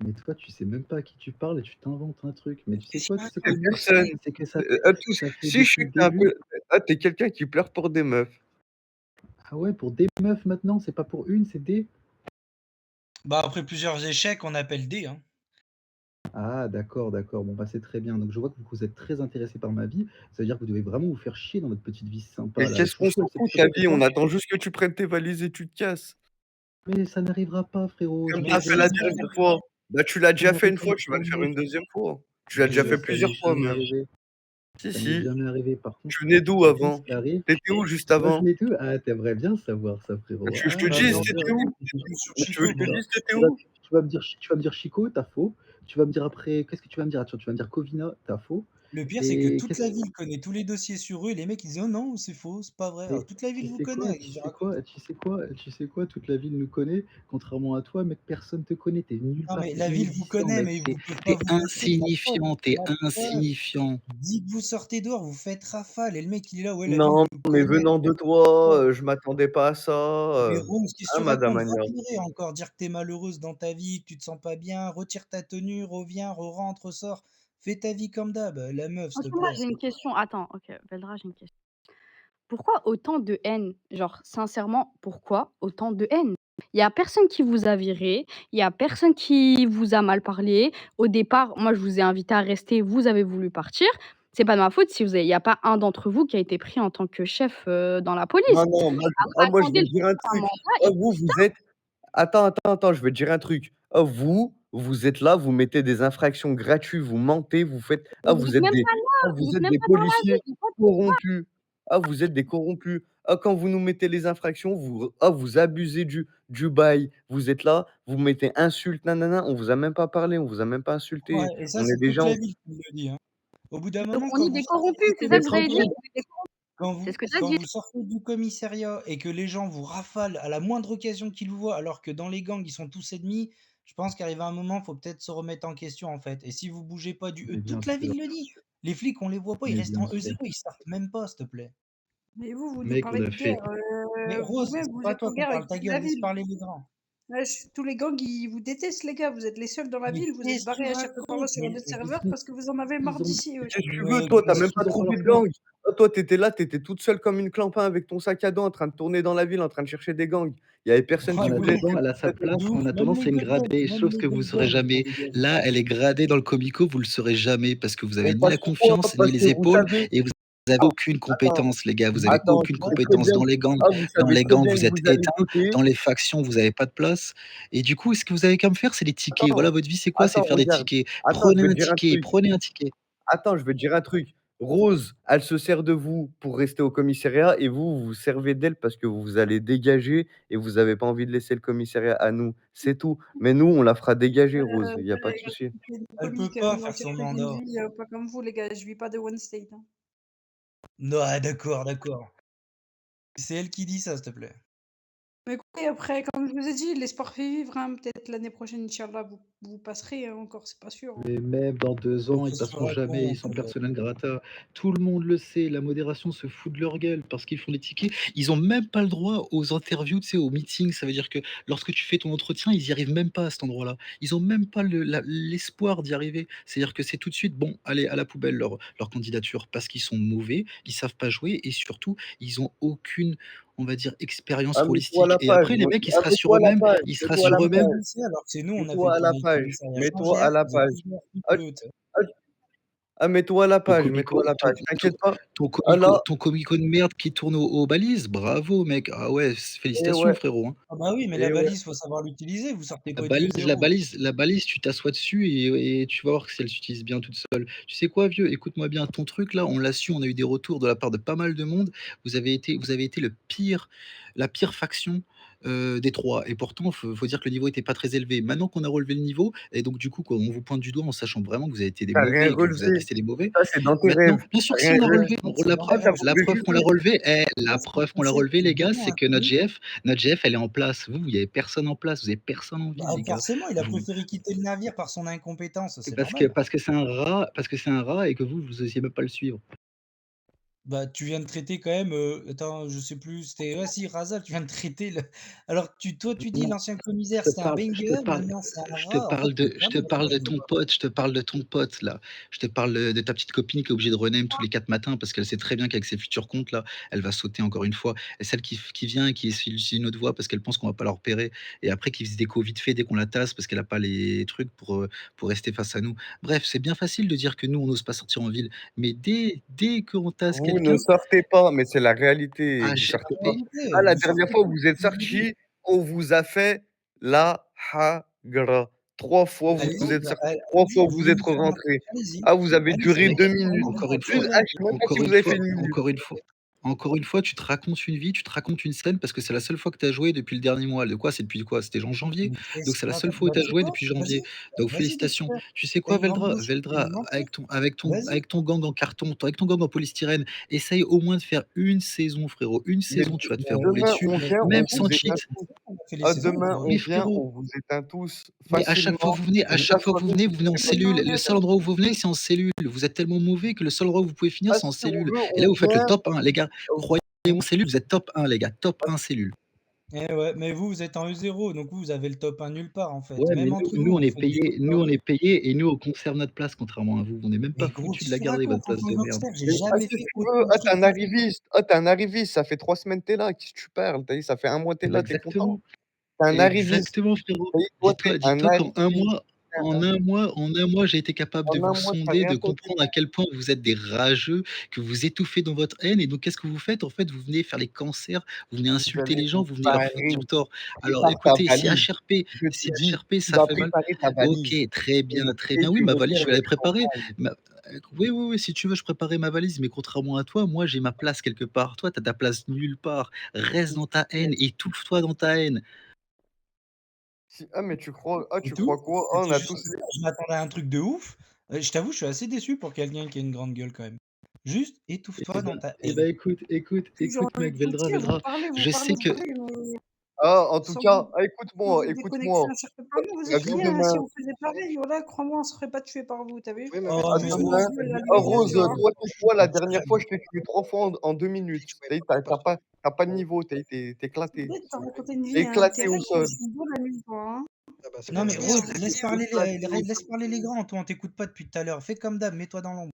Mais toi, tu sais même pas à qui tu parles et tu t'inventes un truc. Mais tu sais Qu'est-ce quoi? qu'il Tu sais quoi raconte le mieux? personne. C'est que Tous ça fait si je depuis sais le que tu un début. peu tu quelqu'un qui pleure pour des meufs. Ah ouais, pour des meufs maintenant, c'est pas pour une, c'est des? Bah, après plusieurs échecs, on appelle D, hein. Ah d'accord, d'accord. Bon, bah, c'est très bien. Donc je vois que vous êtes très intéressé par ma vie. Ça veut dire que vous devez vraiment vous faire chier dans votre petite vie Mais sympa là. qu'est-ce C'est qu'on chaud s'en avec cette fout de ta photo pour vie, on toi? attend juste que tu prennes tes valises et tu te casses. Mais ça n'arrivera pas frérot, je Comme vais tu Mais as fait si, réserver la ça une dernière chambre. arrive. fois. Bah, tu l'as Ça déjà fait une n'arrivera fois, tu vas le faire jamais. une deuxième fois. Tu l'as déjà Mais fait ça plusieurs n'est fois jamais même. arrivé. Si, Ça n'est si. jamais arrivé. Par contre, Tu venais d'où par contre, ce avant? qui arrive, Tu étais où juste moi je avant? venais d'où? Ah, tu aimerais bien savoir ça Bah, frérot. tu veux que je Ah, te Bah, tu dise, vas non, me tu dire étais où? c'est plus sur Bah, tu veux Chico, que je te quoi. dise tu étais tu vas où? tu vas me dire Chico, tu as faux. Tu vas me dire après qu'est-ce que tu vas me dire? Attends, tu vas me dire Covina, tu as faux Le pire, c'est que et toute qu'est-ce la ville connaît tous les dossiers sur eux et les mecs, ils disent: «Oh non, c'est faux, c'est pas vrai». Alors et toute la tu ville vous sais connaît, quoi? qu'est-ce que tu racontes? Tu sais quoi? Toute la ville nous connaît, contrairement à toi mec, personne te connaît, tu es nulle Non, part, mais tu es la ville vous inexistant connaît, mec, mais ils peuvent tu pas es vous montrer de la preuve. insignifiant, tu es La preuve, insignifiant. dès que vous sortez dehors, vous faites rafale et le mec, il est là: «Ouais, la ville Non, nous mais connaît». venant de Ouais. toi, je m'attendais pas à ça, Mais Rose, qu'est-ce que hein, tu madame racontes? Va Anya? pleurer encore, dire que tu es malheureuse dans ta vie, que tu te sens pas bien, retire ta tenue, reviens, re-rentre, ressors. Fais ta vie comme d'hab, la meuf, s'il te Franchement, moi, plaît. j'ai une question. Attends, OK, Veldra, j'ai une question. Pourquoi autant de haine? Genre, sincèrement, pourquoi autant de haine? Il y a personne qui vous a viré, il y a personne qui vous a mal parlé. Au départ, moi, je vous ai invité à rester, vous avez voulu partir. C'est pas de ma faute si vous avez il y a pas un d'entre vous qui a été pris en tant que chef, dans la police. Non, non, moi je Attendez vais le te dire un prochain truc. mandat et Vous, vous êtes attends, je vais te dire un truc. Vous êtes là, vous mettez des infractions gratuites, vous mentez, vous faites vous êtes même pas là, vous vous êtes êtes même des pas dans la policiers ville. corrompus. Vous êtes des corrompus. Quand vous nous mettez les infractions, vous abusez du bail. Vous êtes là, vous mettez insultes, nanana, on vous a même pas parlé, on vous a même pas ouais, insulté. et ça, On est c'est toute déjà la en ville qui le dit, hein. Au bout d'un Donc moment, on quand est vous des sortez corrompus, du c'est ça mais que vous avez dit? commissariat tranquille. On est des corrompus, c'est ce que tu as quand dit? vous sortez du commissariat et que les gens vous rafalent à la moindre occasion qu'ils vous voient, alors que dans les gangs, ils sont tous ennemis, je pense qu'arrivé un moment, faut peut-être se remettre en question, en fait. Et si vous bougez pas du Mais bien toute la sûr, ville le dit. Les flics, on les voit pas, ils mais restent bien en sûr. E0, ils sortent même pas, s'il te plaît. Mais vous, vous nous Mec, on parlez a de guerre. fait Mais Rose, Vous-même, c'est vous pas à êtes toi en qu'on guerre avec parle, ta toute gueule, la laisse ville. parler les grands. Ouais, tous les gangs, ils vous détestent, les gars. Vous êtes les seuls dans la Mais ville. Vous êtes qu'est-ce que tu barrés à chaque fois racontes? sur un autre serveur parce que vous en avez marre ils ont d'ici. Wesh. Qu'est-ce que tu veux, Mais toi? Tu as parce même pas qu'ils ont pas trouvé leur de place. gang. Toi, tu étais là, tu étais toute seule comme une clampin avec ton sac à dos en train de tourner dans la ville, en train de chercher des gangs. Il y avait personne ouais, qui En de voulait ouf, attendant, que elle tu a sa fasses tes place. de En ouf. attendant, c'est une gradée, Même chose les que vous gars de saurez gang, ils sont jamais. dégagés. Là, elle est gradée dans le comico, vous le saurez jamais parce que vous mais avez ni parce la que quoi? confiance, ni Parce que les vous épaules savez et vous avez attends, aucune attends, compétence, les gars. Vous avez attends, aucune tu sais très compétence bien dans les gangs. vous Dans savez les très gangs, bien vous que êtes vous allez éteints. péter. Dans les factions, vous avez pas de place. Et du coup, ce que vous avez qu'à me faire, c'est les tickets. Voilà, Attends, votre vie, c'est quoi? C'est faire des regarde. tickets. Attends, je vais te dire un truc. Prenez un ticket. Attends, je vais te dire un truc. Rose, elle se sert de vous pour rester au commissariat et vous, vous vous servez d'elle parce que vous allez dégager et vous avez pas envie de laisser le commissariat à nous. C'est tout. Mais nous, on la fera dégager, Rose, il y a pas de souci. Une Elle peut comique, pas moi faire qui son rêve d'une mandat. vie pas comme vous, les gars. Je vis pas de one state. Hein. Non, ah, d'accord, d'accord. C'est elle qui dit ça, s'il te plaît. Mais écoutez, après, comme je vous ai dit, l'espoir fait vivre. Hein. Peut-être l'année prochaine, Inch'Allah, vous passerez encore, c'est pas sûr. Hein. Mais même dans 2 Mais ans, ils qu'est-ce que tu passeront jamais, ils sont racontes? persona non grata. Tout le monde le sait, la modération se fout de leur gueule parce qu'ils font des tickets. Ils ont même pas le droit aux interviews, tu sais, aux meetings. Ça veut dire que lorsque tu fais ton entretien, ils y arrivent même pas à cet endroit-là. Ils ont même pas l'espoir d'y arriver. C'est-à-dire que c'est tout de suite, bon, allez, à la poubelle leur candidature parce qu'ils sont mauvais, ils savent pas jouer et surtout, ils ont aucune, on va dire, expérience Ah, mets-toi à rôlistique. la Et page, après, les mecs, ils se rassurent mets-toi à la eux-mêmes. page, Ils se mets-toi à la rassurent Vous eux-mêmes. page, connaissez alors que c'est nous, on a fait mets-toi à la tourner le page, commissariat sans mets-toi GF, à la vous êtes page. toujours Ah, frileux, tu sais. ah, mets-toi à la Ton page, mets-toi comico à la ton page. ton T'inquiète pas. ton Là ton comico de merde qui tourne aux balises, bravo mec. Ah ouais, et félicitations ouais, frérot, hein. Ah bah oui, mais la et ouais. balise, faut savoir l'utiliser, vous sortez La pas du balise la E0. balise la balise, tu t'assois dessus et tu vas voir que si elle s'utilise bien toute seule. Tu sais quoi vieux? Écoute-moi bien, ton truc là, on l'a su, on a eu des retours de la part de pas mal de monde. Vous avez été la pire faction, des 3 et pourtant faut dire que le niveau était pas très élevé. Maintenant qu'on a relevé le niveau et donc du coup, qu'on vous pointe du doigt en sachant vraiment que vous avez été des Tu as rien mauvais et que vous êtes relevé. restés des mauvais, Ça, c'est dans tes maintenant rêves. bien Tu sûr que as si rien on a relevé. relevé, Non, c'est dans tes Tu as rêves. la prouvé le preuve qu'on l'a contraire. relevé, Ça, la c'est un preuve qu'on l'a concept relevé qui est les gars, vraiment c'est que inconnu. notre GF elle est en place. Vous, il y avait personne en place, vous avez personne en Bah, ville les gars. forcément, il a Vous préféré quitter le navire par son incompétence, c'est parce que normal. parce que c'est un rat et que vous osiez même pas le suivre. Bah, tu viens de traiter quand même, attends, je sais plus, c'était ouais, si, Razal, tu viens de traiter le alors tu dis Non, l'ancien je commissaire, te c'était un parle je te banger, parle maintenant c'est un je te rat. En fait, parle tu de je te vraiment parle de confondu, ton quoi. pote, je te parle de ton pote là. Je te parle, de ta petite copine qui est obligée de rename tous les 4 matins parce qu'elle sait très bien qu'avec ses futurs comptes là, elle va sauter encore une fois et celle qui vient et qui utilise une autre voix parce qu'elle pense qu'on va pas la repérer et après qui se déco vite fait dès qu'on la tasse parce qu'elle a pas les trucs pour rester face à nous. Bref, c'est bien facile de dire que nous, on n'ose pas sortir en ville, mais dès qu'on tasse Vous ne quelqu'un, sortez pas, mais c'est la réalité. à Vous C'est chaque sortez la pas. réalité, Ah, la vous dernière sortez fois pas, où vous êtes je vous dis. sortis, on vous a fait la hagra. 3 fois vous Allez-y, êtes bah, sortis, 3 allez-y, fois vous vous voulez êtes me faire mentir, rentrés. allez-y. Ah, vous avez Allez-y, duré mais 2 pour minutes. moi, encore une c'est fois Juste, ah, vrai. je sais même pas si encore vous une avez fait fois une minute. encore une fois, tu te racontes une vie, tu te racontes une scène parce que c'est la seule fois que tu as joué depuis le dernier mois. De quoi? C'est depuis quoi? C'était en janvier. Mais Donc qu'est-ce c'est la seule attends, fois où bah, tu as tu sais joué quoi? depuis Vas-y, janvier. Donc vas-y, qu'est-ce que tu félicitations. veux? Tu sais Tu quoi, une grande Veldra? bouche, tu veux Veldra, me mentir? avec Vas-y. ton gang en carton, avec ton gang en polystyrène, essaye au moins de faire une saison, frérot. Une Mais saison, tu vas te faire rouler demain, dessus, on vient, Mais on même vous sans on cheat. éteint tous. a fait les Ah, saisons ou demain, pas? on Mais vient, frérot, on vous éteint tous mais à chaque fois que facilement. vous venez, à Que ça chaque fois que soit vous nous venez, ou vous venez en eux. cellule. Le seul endroit où vous venez, c'est en cellule. Vous êtes tellement mauvais que le seul endroit où vous pouvez finir, Ah, c'est en si on cellule. veut, Et là, on vous faites le vient. top 1, les gars. Croyez-moi, en cellule, vous êtes top 1, les gars. Top 1 cellule. Eh ouais, mais vous, vous êtes en E0, donc vous avez le top 1 nulle part, en fait. Ouais, mais Même nous entre nous nous, on on est fait des payés nous on est payés et nous on conserve notre place contrairement à vous. On n'est même pas mais gros, foutus de qu'est-ce la que tu garder racontes votre en place tant que de merde. gangster? J'ai Mais ah, jamais qu'est-ce fait que tu autant veux? de Ah, t'es trucs un que vous. arriviste. Ah, t'es un arriviste. Ça fait 3 semaines que tu là. Qu'est-ce que tu parles? Tu ça fait un mois que tu Eh bah, là, tu content? exactement, Tu un arriviste. exactement frérot. Toi, tu un Dis-toi qu'en un arriviste. mois en un mois, j'ai été capable de En un vous mois, tu sonder, rien de fait du comprendre à tout. quel point vous êtes des rageux, que vous étouffez dans votre haine et donc qu'est-ce que vous faites? En fait, vous venez faire les cancers, vous venez Vous insulter allez les gens, où? vous venez leur faire Paris. du tort. Alors Prépare ta écoutez, valise. Je si te dis, HRP tu ça vas fait mal, préparer ta OK, valise très et bien. Oui, tu ma me valise, je sers vais le la préparer. champagne. Ma Oui, oui, oui, si tu veux, je préparerai ma valise, mais contrairement à toi, moi, j'ai ma place quelque part. Toi, tu as ta place nulle part. Reste dans ta haine, étouffe-toi dans ta haine. Ah, mais C'est tu tout? crois quoi? Ah, on C'était a juste tous ça? Je m'attendais à un truc de ouf. Je t'avoue, je suis assez déçu pour quelqu'un qui a une grande gueule quand même. Juste étouffe-toi dans ta haine. Puis j'ai Écoute, envie mec, de vous dire, Veldra, vous je sais parlez, vous que parlez, mais ah, en tout sans cas, vous ah, sans écoute-moi, vous déconnecter écoute-moi. d'un certain plan, vous Tu as êtes vu rien, hein. demain Si on faisait pareil, voilà, crois-moi, on serait pas tués par vous, tu as vu? Oh, ah, mais demain Vous la ah, vérité, Rose, tu vois? toi, la dernière fois, je t'ai tué 3 fois en 2 minutes. Tu sais, tu pas de niveau, tu éclaté. Peut-être tu raconté une Tu vie, hein. éclaté Tu au règles, elles sol. sont beaux la nuit, toi, hein. non, mais Tu sais, Rose, hein. Éclaté au laisse sol. parler les grands, toi, on t'écoute pas depuis tout à l'heure. Fais comme d'hab, mets-toi dans l'ombre.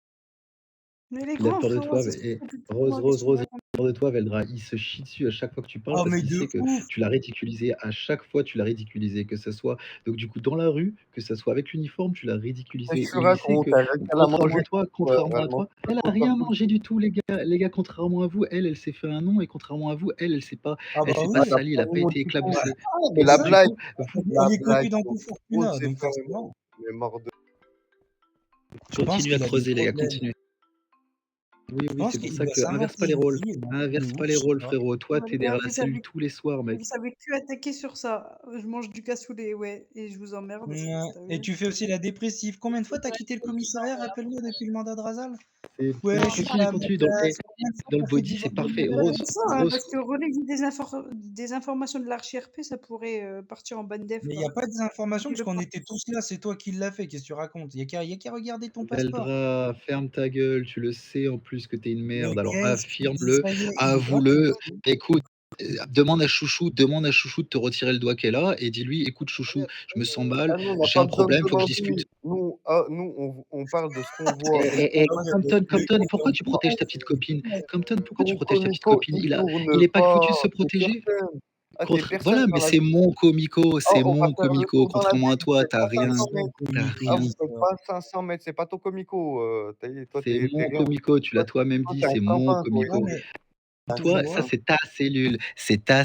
Mais les il a grands, peur de frérot, toi, ça se fait depuis tout le Rose, temps, Rose, qu'est-ce que tu me Rose, il racontes? a peur de toi, Veldra. Il se chie dessus à chaque fois que tu parles Oh, parce mais qu'il de sait que ouf! tu l'as ridiculisé. À chaque fois, tu l'as ridiculisé, que ce soit donc du coup dans la rue, que ce soit avec l'uniforme, tu l'as Qu'est-ce ridiculisé. que tu Et il sait racontes? que Elle a mangé contrairement à elle mange toi, quoi elle a comme rien partout. mangé du tout, les gars. Les gars, contrairement à vous, elle s'est fait un nom et contrairement à vous, Ah elle bah s'est pas oui, Elle a salie, elle pas a pas mangé été du tout. bah, éclaboussée. Ah, mais Et la donc ça, du blague, coup, vous la elle est blague, copie dans ton Rose, Fortuna, c'est donc fait, forcément. elle est morte de Je pense continuez à qu'il a des creuser, les gars, problèmes. continuez. Oui, Je oui, pense c'est pour qu'il ça doit que inverse pas s'inventer les une rôles. vie, mais un truc de Inverse ouf, pas les je sais rôles, pas. frérot. Toi, Bon, t'es les gars, derrière la cellule tous les soirs, mec. vous avez que attaquer sur ça. Je mange du cassoulet, ouais, et je vous emmerde, Ouais. tu Et vu? tu fais aussi la dépressive. Combien de fois t'as quitté le commissariat, rappelle-moi, depuis le mandat de Razal? Ouais, C'est je suis pas à ma continue dans place. Combien de fois dans le t'as fait body, c'est divorce de parfait. Bah, Rose, c'est ça, hein, Rose, parce que relayer des informations de l'archi-RP, ça pourrait partir en bande def, Mais il y quoi. a pas des informations Qui parce le qu'on prend? était tous là, c'est toi qui l'as fait, qu'est-ce que tu racontes? Il y a qu'à regarder ton passeport. Veldra, ferme ta gueule, tu le sais en plus que t'es une Mais merde, alors qu'est-ce qu'il dit? affirme-le, Ça y est, il est dans ton avoue-le. dos. Écoute, demande à Chouchou de te retirer le doigt qu'elle a et dis-lui: «Écoute Chouchou, je me sens mal, ah, nous, on n'a j'ai pas un besoin de problème, faut que je demander. discute». Nous, ah, nous, on parle de ce qu'on voit et ce qu'on Et Ah ouais, mais Compton, le Compton, gars, pourquoi tu il protèges ta petite copine? Compton, pourquoi tu ton protèges ta petite comico, copine? il tourne Il est pas pas, foutu de se tu protéger? personne. Ah, tu Contre personne Voilà, dans mais la c'est vie. mon comico, Oh, c'est on va mon faire le comico. tour dans la Contrairement à ville, vous toi, faites tu pas as rien, 500 son mètres. tu comico, Ah, rien. vous faites ça. pas 500 mètres, c'est pas ton comico, toi, C'est tu mon rien. comico, tu l'as toi-même Toi, dit, tu un c'est mon clampin, toi, Ouais, comico. mais tu Toi, ça, vois? c'est ta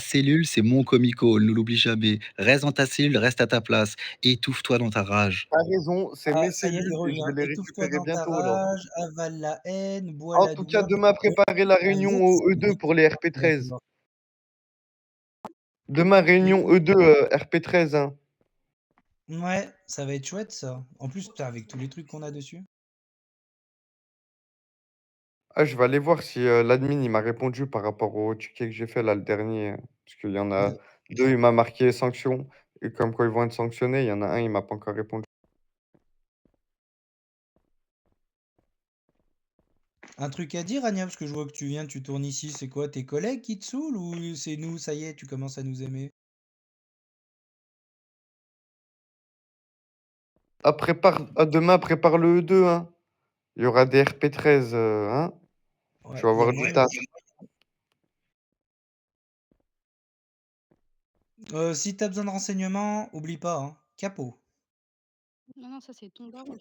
cellule, c'est mon comico, ne l'oublie jamais. Reste dans ta cellule, reste à ta place, étouffe-toi dans ta rage. tu raison, c'est Ah, mes ça y est, il cellules et je revient. vais les Étouffe-toi récupérer dans ta bientôt, là. rage, avale la haine, bois En la tout cas, douleur. demain, préparez la Un réunion ex, au E2 pour les la RP13. douleur. Demain, réunion E2, RP13, hein. Ouais, ça va être chouette ça. En plus, putain, avec tous les trucs qu'on a dessus. Ah, je vais aller voir si, l'admin, il m'a répondu par rapport au ticket que j'ai fait là, le dernier, parce qu'il y en a Ouais. 2, il m'a marqué sanction et comme quoi ils vont être sanctionnés, il y en a un, il m'a pas encore répondu. Un truc à dire, Anya, parce que je vois que tu viens, tu tournes ici. C'est quoi, tes collègues qui te saoulent ou c'est nous, ça y est, tu commences à nous aimer? Demain, prépare le E2, hein. Il y aura des RP13, hein. Tu Ouais, vas il y a avoir du moyen. taf. Si t'as besoin de renseignements, oublie pas, hein. Capot. Non, non, ça c'est ton daron.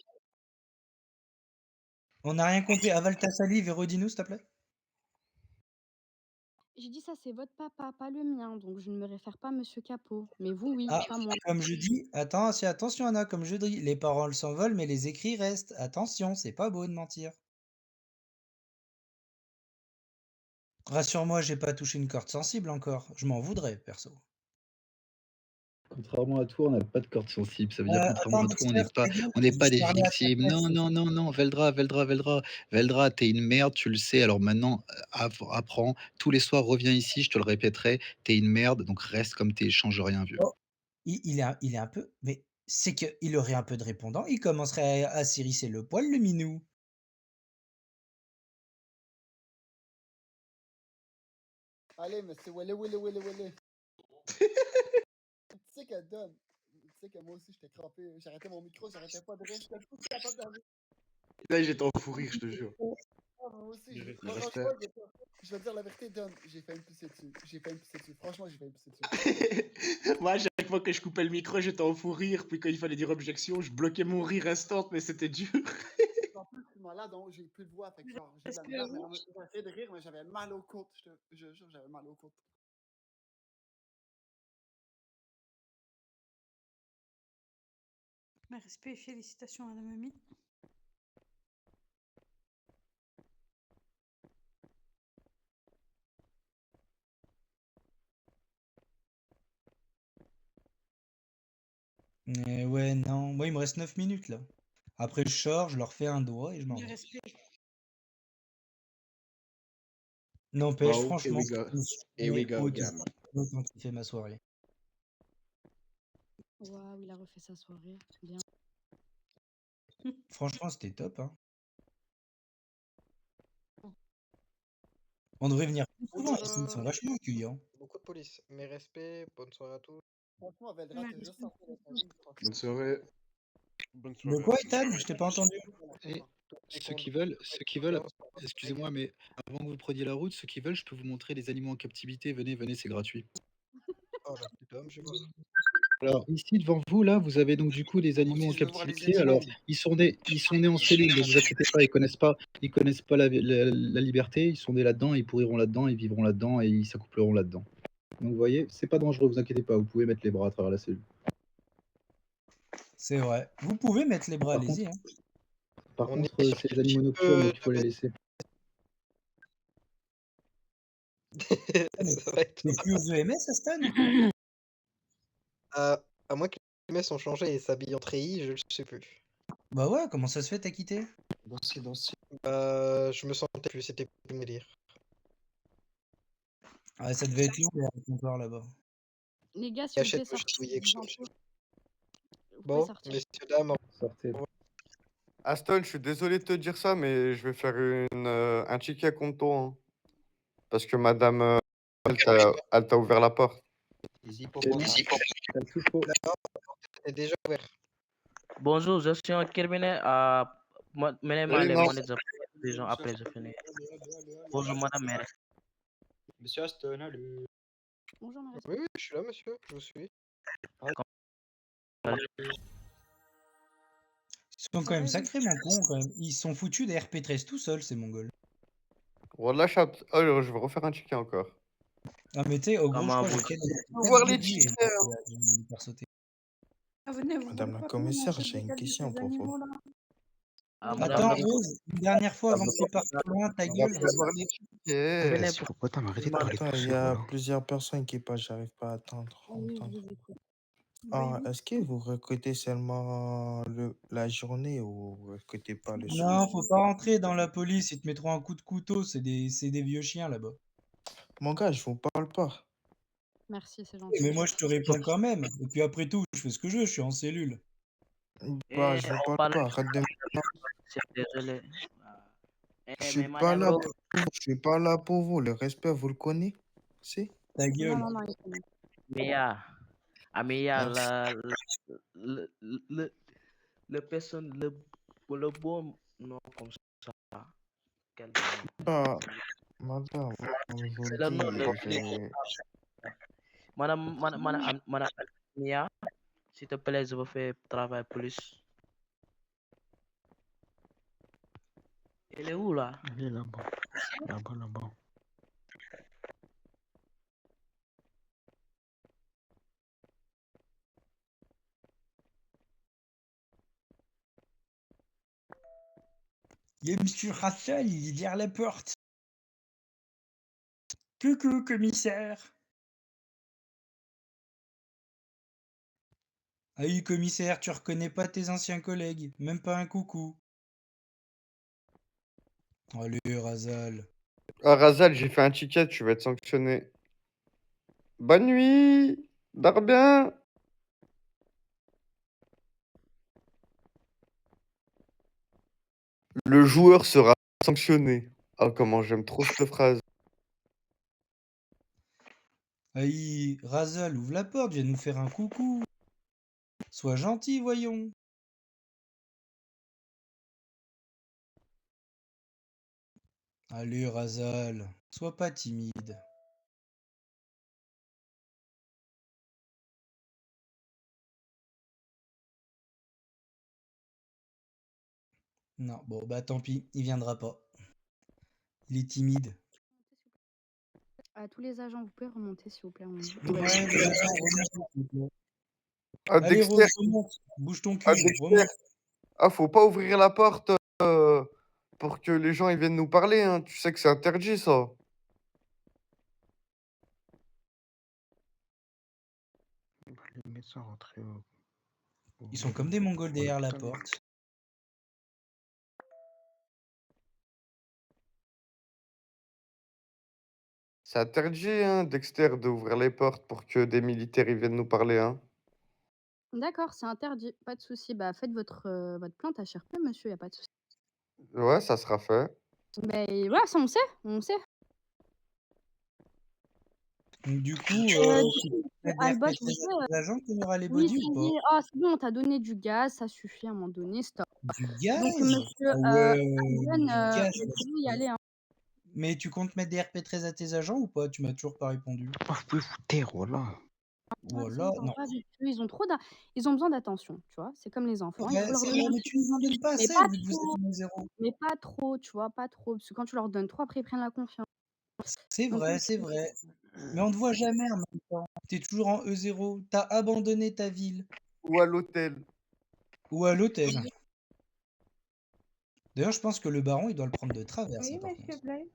On n'a rien compris. Avale ta salive et redis-nous, s'il te plaît. J'ai dit ça c'est votre papa, pas le mien, donc je ne me réfère pas à monsieur Capot. Mais vous, oui, Ah, pas moi. comme je dis, attention, Anna, comme je dis, les paroles s'envolent, mais les écrits restent. Attention, c'est pas beau de mentir. Rassure-moi, j'ai pas touché une corde sensible encore. Je m'en voudrais, perso. Contrairement à toi, on n'a pas de corde sensible. Ça veut dire contrairement Attends, à toi, Dexter, ta gueule, on n'est pas je des parlais à ta victimes. place. Non, non, non, non, Veldra, Veldra, Veldra. Veldra, t'es une merde, tu le sais. Alors maintenant, apprends. Tous les soirs, reviens ici, je te le répéterai. T'es une merde, donc reste comme t'es, change rien, vieux. Oh, il est un peu. Mais c'est qu'il aurait un peu de répondant, il commencerait à s'hérisser le poil, le minou. Allez, mais c'est Wele Wele Wele Wele. Tu sais qu'elle donne. Tu sais que moi aussi, j'étais crampé. J'arrêtais mon micro, j'arrêtais pas de rire. J'étais plus capable d'arrêter. Là, j'étais en fou rire, je te jure. Ah, moi aussi, Le franchement, respect. je vais te dire la vérité, Don. J'ai failli me pisser dessus. J'ai failli me pisser dessus. Franchement, j'ai failli me pisser dessus. Moi, à chaque fois que je coupais le micro, j'étais en fou rire. Puis quand il fallait dire objection, je bloquais mon rire instant, mais c'était dur. En plus, je suis malade, donc j'ai plus de voix. Fait que genre, j'ai de la misère. Mais j'ai essayé de rire, mais j'avais mal aux côtes. Je jure, j'avais mal aux côtes. Mais respect et félicitations à la mamie. Ouais, non. Moi, il me reste 9 minutes, là. Après, je sors, je leur fais un doigt et je m'en Du vais. respect. N'empêche, Oh, franchement, here we go again. autant qu'il fait ma soirée. Waouh, il a refait sa soirée. Bien. Franchement, c'était top, hein. On devrait venir plus souvent ici, ils sont vachement accueillants. Beaucoup de police. Mes respects, bonne soirée à tous. Franchement, Veldra, t'es juste sorti de ta vie. Bonne soirée. Bonne De soirée. quoi, Ethan? Je t'ai pas entendu. Et ceux qui veulent, excusez-moi, mais avant que vous preniez la route, ceux qui veulent, je peux vous montrer les animaux en captivité. Venez, venez, c'est gratuit. Oh la petite homme, je vois. Alors ici devant vous là, vous avez donc du coup des animaux en Aussi, je veux voir les captivité. animaux. Alors ils sont nés en cellule, donc vous inquiétez pas, ils connaissent pas la liberté. Ils sont nés là-dedans, ils pourriront là-dedans, ils vivront là-dedans et ils s'accoupleront là-dedans. Donc vous voyez, c'est pas dangereux, vous inquiétez pas, vous pouvez mettre les bras à travers la cellule. C'est vrai. Vous pouvez mettre les bras, Par allez-y. contre, Hein. par On contre, est sur c'est quel des animaux type nocturnes, donc il faut de les laisser. Ça va être. T'es plus aux EMS, Aston? À moins que les mecs ont changé et s'habillent en treillis, je ne sais plus. Bah ouais, comment ça se fait, t'as quitté? Je me sentais plus, c'était plus mes délire. Ouais, ça devait être lourd, le comptoir là-bas. Les gars, s'il vous plaît, Achète-toi, je sortez. te dis quelque je vous en chose. prie. Vous pouvez Bon, sortir. messieurs, dames, Sortez. Aston, je suis désolé de te dire ça, mais je vais faire un ticket contre toi, hein. Parce que madame, elle t'a ouvert la porte. les C'est bon, hippopotames. t'as tout faux. La porte est déjà ouverte. Bonjour, je suis un criminel. Menez-moi Oui, les non. monnaies des gens après je finis. Bonjour, madame maire. Monsieur Aston, allô. Bonjour, Marie. Oui, je suis là, monsieur, je vous suis. Ils sont quand même sacrément cons, quand même. Ils sont foutus des RP13 tout seuls, ces mongols. Wallah, oh, je vais refaire un ticket encore. Ah, mais tu sais, au gros, je Comment crois que vous- j'ai quasiment Voir les quatre bougies, tickets. je vais les faire sauter. Ah, venez, vous Madame voulez la pas commissaire, qu'on j'ai une achète des question pour vous. animaux, là? Madame Attends, la- Rose, une dernière fois avant que tu partes loin, ta On va gueule. prévoir les tickets. Venez Vas-y, Hippopotame, arrêtez de parler Attends, tout il y seul, a là. plusieurs personnes qui passent, j'arrive pas à attendre. Oui, je vous écoute. Ah, Oui, oui. est-ce que vous recrutez seulement la journée ou vous recrutez pas le soir? Non, faut pas rentrer dans la police, ils te mettront un coup de couteau, c'est des vieux chiens là-bas. Mon gars, je vous parle pas. Merci, c'est gentil. Mais moi, je te réponds quand même. Et puis après tout, je fais ce que je veux, je suis en cellule. Bah, Eh, je vous on parle parle pas. Arrête de me... désolé. Je suis Mais pas là madame, pour vous, je suis pas là pour vous. Le respect, vous le connaissez? Ta Non, gueule. non, non, il connaît. Mia, Mia, Merci. le, le personne, le bon nom comme ça, quel nom? Ah, madame, je vous C'est le le nom dis, de madame Mia, s'il te plaît, je veux faire travail plus. Elle est où là? Elle est là-bas. Là-bas, là-bas. Il y a Monsieur Russell, il est derrière la porte. Coucou, commissaire. Ah oui, commissaire, tu reconnais pas tes anciens collègues, même pas un coucou. Allez, Razal. Ah, Razal, j'ai fait un ticket, tu vas être sanctionné. Bonne nuit! Dors bien! Le joueur sera sanctionné. Ah, comment j'aime trop cette phrase. Aïe, Razal, ouvre la porte, viens nous faire un coucou. Sois gentil, voyons. Allez, Razal, sois pas timide. Non, bon, bah tant pis, il viendra pas. Il est timide. À tous les agents, vous pouvez remonter, s'il vous plaît. Ouais, les agents, remontez, s'il vous plaît. Ah, Allez, Dexter, Rose, remonte. Bouge ton ah, cul, Dexter. remonte. Ah, faut pas ouvrir la porte pour que les gens ils viennent nous parler, hein. Tu sais que c'est interdit, ça. Les médecins rentrés Ils sont comme des Mongols au derrière la hôpital. porte. C'est interdit, hein, Dexter, d'ouvrir les portes pour que des militaires ils viennent nous parler, hein. D'accord, c'est interdit, pas de souci. Bah, faites votre plainte à HRP, monsieur, y a pas de souci. Ouais, ça sera fait. Mais voilà, ça on sait, on sait. Donc, du coup, Du si coup, tu monsieur mets des Albot, RP vous 13 savez, à tes agents, tu auras les oui, body ça ou y pas? est, ah, c'est bon, on t'a donné du gaz, ça suffit à un moment donné, stop. Du Donc gaz? monsieur, Ah ouais, Alban, du gaz. vous pouvez y aller, hein. Mais tu comptes mettre des RP13 à tes agents ou pas? Tu m'as toujours pas répondu. Papa, vous pouvez vous taire, voilà. Voilà, non. Ils ont trop ils ont besoin d'attention, tu vois? C'est comme les enfants, il faut leur C'est donner vrai, un mais petit tu nous en donnes pas mais assez pas vu que vous trop, êtes une 0. mais pas trop, tu vois? Pas trop, parce que quand tu leur donnes trop, après ils prennent la confiance. C'est Donc vrai, c'est monsieur vrai. Mais on te voit jamais en même temps. Tu es toujours en E0. Tu as abandonné ta ville. Ou à l'hôtel. Ou à l'hôtel. D'ailleurs, je pense que le baron, il doit le prendre de travers, ça, Oui, par monsieur contre. Blaise.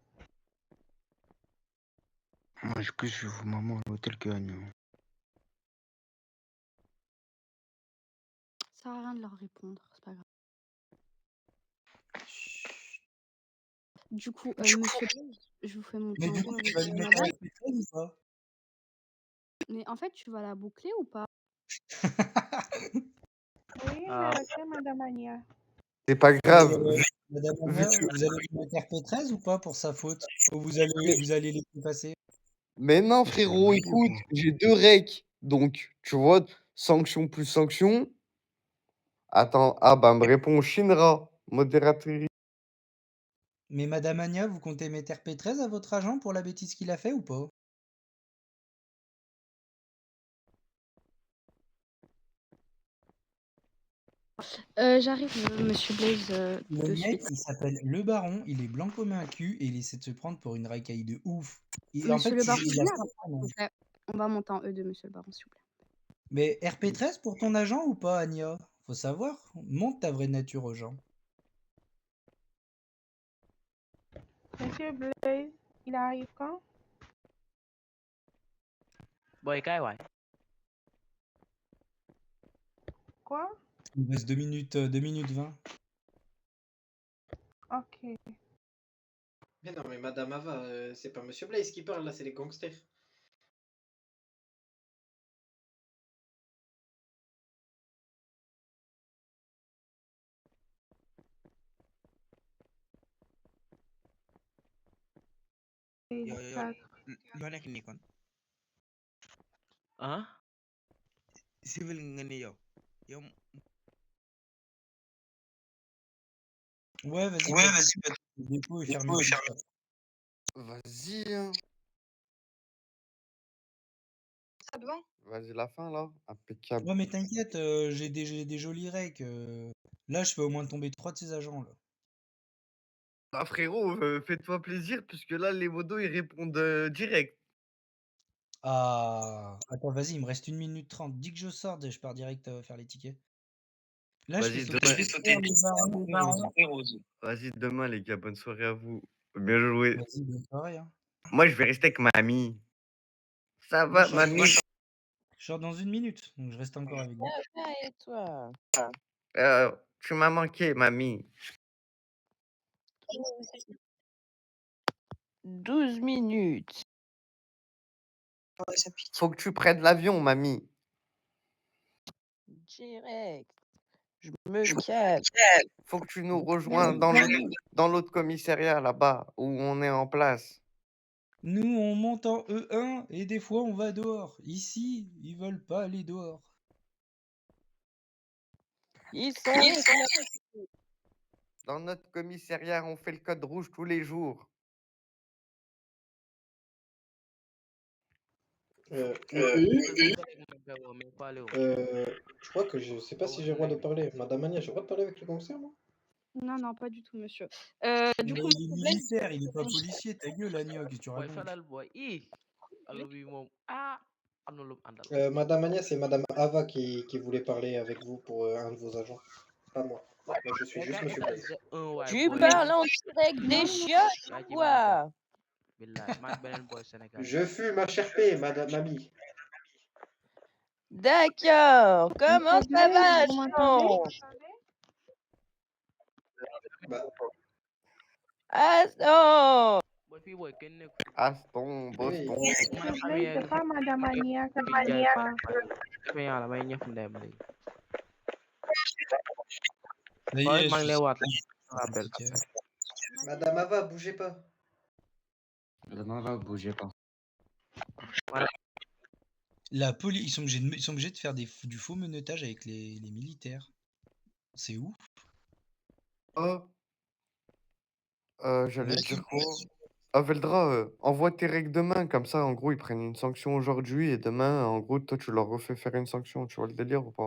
Moi, j'ai plus vu vos mamans à l'hôtel que Agneau. ça sert à rien de leur répondre, c'est pas grave. Du coup, monsieur Blaise, je vous fais monter Mais en du haut coup, tu avec, vas lui mettre un madame. RP13 ou pas? Mais en fait, tu vas la boucler ou pas? Oui, Ah, mais ok, madame Ania. C'est pas Mais, grave. Madame Vu Ania, que... vous allez lui mettre RP13 ou pas pour sa faute? Ou Mais, vous allez laisser passer? mais non, Je suis frérot, obligé, écoute, moi. j'ai 2 recs. Donc, tu vois, sanction plus sanction. Attends, ah bah, me répond Shinra, modératrice. Mais Madame Ania, vous comptez mettre RP13 à votre agent pour la bêtise qu'il a fait ou pas? J'arrive, monsieur Blaze, Le de mec, suite. il s'appelle le baron, il est blanc comme un cul et il essaie de se prendre pour une racaille de ouf. Et en Monsieur fait, le baron, il a pas de nom. s'il vous plaît. On va monter en E2, monsieur le baron, s'il vous plaît. Mais RP13 pour ton agent ou pas, Anya? Faut savoir, montre ta vraie nature aux gens. Monsieur Blaise, il arrive quand? boy, ouais. Quoi? Il reste 2 minutes 20. Ok. Mais non, mais Madame Ava, c'est pas Monsieur Blaze qui parle là, c'est les gangsters. Yo, yo, loo nekk nii kon. ah Civil nga ni yow. Yow. Ouais, vas-y, pas de soucis, pas de soucis. Le dépôt est fermé tout de suite. Vas-y, hein. Ça te va? Vas-y, la fin, là. Impeccable. Ouais, mais t'inquiète, j'ai des jolis recs. Là, je fais au moins tomber 3 de ces agents, là. Ah, frérot, fais-toi plaisir, puisque là, les modos, ils répondent direct. Ah, attends, vas-y, il me reste 1 minute 30. Dis que je sors, je pars direct faire les tickets. Là, je fais Vas-y, sauter demain. les barons et Rose. Vas-y, demain, les gars. Bonne soirée à vous. Bien joué. Vas-y, bonne soirée. Hein. Moi, je vais rester avec mamie. Ça Moi, va, mamie? je sors dans 1 minute, donc je reste encore avec vous. Bien, et toi? Tu m'as manqué, mamie. 12 minutes. Faut que tu prennes l'avion, mamie. Direct. Je me cale. Faut que tu nous rejoignes dans l'autre commissariat là-bas où on est en place. Nous, on monte en E1 et des fois, on va dehors. Ici, ils veulent pas aller dehors. Ils sont Dans notre commissariat, on fait le code rouge tous les jours. Je crois que je sais pas si j'ai le droit de parler. Madame Ania, j'ai le droit de parler avec le commissaire, moi? Non, non, pas du tout, monsieur. Mais Du il coup, est monsieur Blaise, militaire, il est pas policier. Ta gueule, Agnoc, qu'est-ce que tu boy racontes? felal boy allo bi moom am na lu mu àndal. Madame Ania, c'est Madame Ava qui voulait parler avec vous pour un de vos agents. Pas moi. Moi, je suis juste Monsieur Blaise. Tu parles en direct des chiottes yaa ou ci man tam quoi? billaay maag beneen boy Sénégal Je fume à Cherpé, Madame Mamie. D'accord. Comment Monsieur ça va, Blaise, vous m'entendez? Ashton? Bah, Aston. boy fii boy kenn nekku Aston, oui. Boston. man Monsieur am Blaise, yee c'est pas Madame Ania que fi jaay je parle. defe yàlla may ñëf ndeyam léegi Ça y boy est, maa je ngi suis lay waat sorti. rappel Madame Ava, bougez pas. Demain, va, bougez pas. La police, ils sont obligés de faire du faux menottage avec les militaires. C'est ouf. Oh, j'allais Ouais, dire quoi? Ah, Veldra, envoie tes règles demain, comme ça, en gros, ils prennent une sanction aujourd'hui et demain, en gros, toi, tu leur refais faire une sanction. Tu vois le délire ou pas?